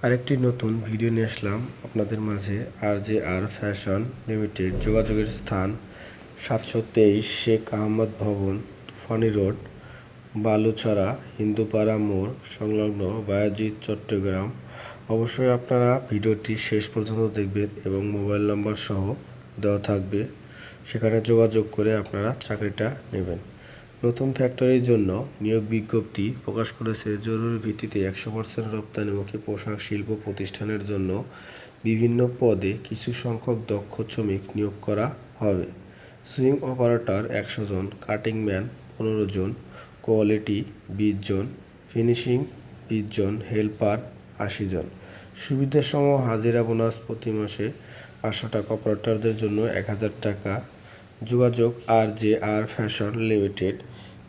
আরেকটি নতুন ভিডিও নিয়ে আসলাম আপনাদের মাঝে। আর ফ্যাশন লিমিটেড, যোগাযোগের স্থান 723 শেখ আহমদ ভবন, তুফানি রোড, বালুছড়া, হিন্দুপাড়া মোড় সংলগ্ন, বায়াজিৎ, চট্টগ্রাম। অবশ্যই আপনারা ভিডিওটি শেষ পর্যন্ত দেখবেন এবং মোবাইল নাম্বার সহ দেওয়া থাকবে, সেখানে যোগাযোগ করে আপনারা চাকরিটা নেবেন। নতুন ফ্যাক্টরির জন্য নিয়োগ বিজ্ঞপ্তি প্রকাশ করেছে। জরুরি ভিত্তিতে 100% রপ্তানিমুখী পোশাক শিল্প প্রতিষ্ঠানের জন্য বিভিন্ন পদে কিছু সংখ্যক দক্ষ শ্রমিক নিয়োগ করা হবে। সুইং অপারেটর 100 জন, কাটিং ম্যান 15 জন, কোয়ালিটি 20 জন, ফিনিশিং 20 জন, হেল্পার 80 জন। সুবিধাসমূহ: হাজিরা বোনাস প্রতি মাসে 500 টাকা, অপারেটরদের জন্য 1000 টাকা। যোগাযোগ আর ফ্যাশন লিমিটেড।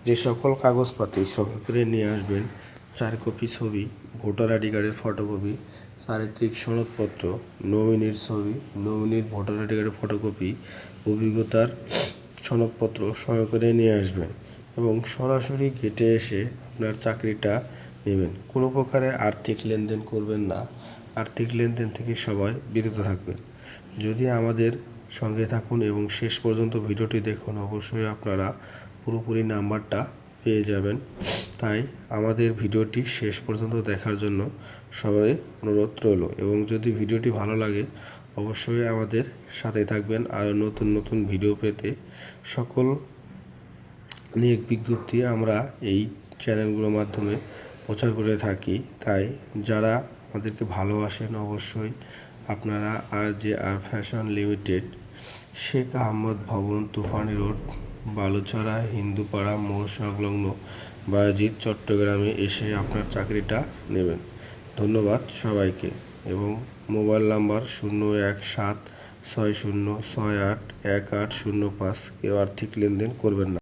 যে সকল কাগজপাতি সঙ্গে করে নিয়ে আসবেন: 4 কপি ছবি, ভোটার আইডি কার্ডের ফটোকপি, চারিত্রিক সনদপত্র, নমিনির ছবি, নমিনির ভোটার আইডি কার্ডের ফটোকপি, অভিজ্ঞতার সনদপত্র সঙ্গে করে নিয়ে আসবেন এবং সরাসরি গেটে এসে আপনার চাকরিটা নেবেন। কোনো প্রকারে আর্থিক লেনদেন করবেন না। আর্থিক লেনদেন থেকে সবাই বিরত থাকবেন। যদি আমাদের সঙ্গে থাকুন এবং শেষ পর্যন্ত ভিডিওটি দেখুন, অবশ্যই আপনারা পুরোপুরি নাম্বারটা পেয়ে যাবেন। তাই আমাদের ভিডিওটি শেষ পর্যন্ত দেখার জন্য সবাই অনুরোধ রইল। এবং যদি ভিডিওটি ভালো লাগে অবশ্যই আমাদের সাথে থাকবেন। আর নতুন নতুন ভিডিও পেতে সকল নিয়োগ বিজ্ঞপ্তি আমরা এই চ্যানেলগুলোর মাধ্যমে প্রচার করে থাকি। তাই যারা আমাদেরকে ভালোবাসেন অবশ্যই আপনারা আর ফ্যাশন লিমিটেড, শেখ আহমদ ভবন, তুফানি রোড, বালুছড়া, হিন্দুপাড়া মোড় সংলগ্ন, বায়াজিৎ, চট্টগ্রামে এসে আপনার চাকরিটা নেবেন। ধন্যবাদ সবাইকে। এবং মোবাইল নাম্বার 01760681805। কেউ আর্থিক লেনদেন করবেন না।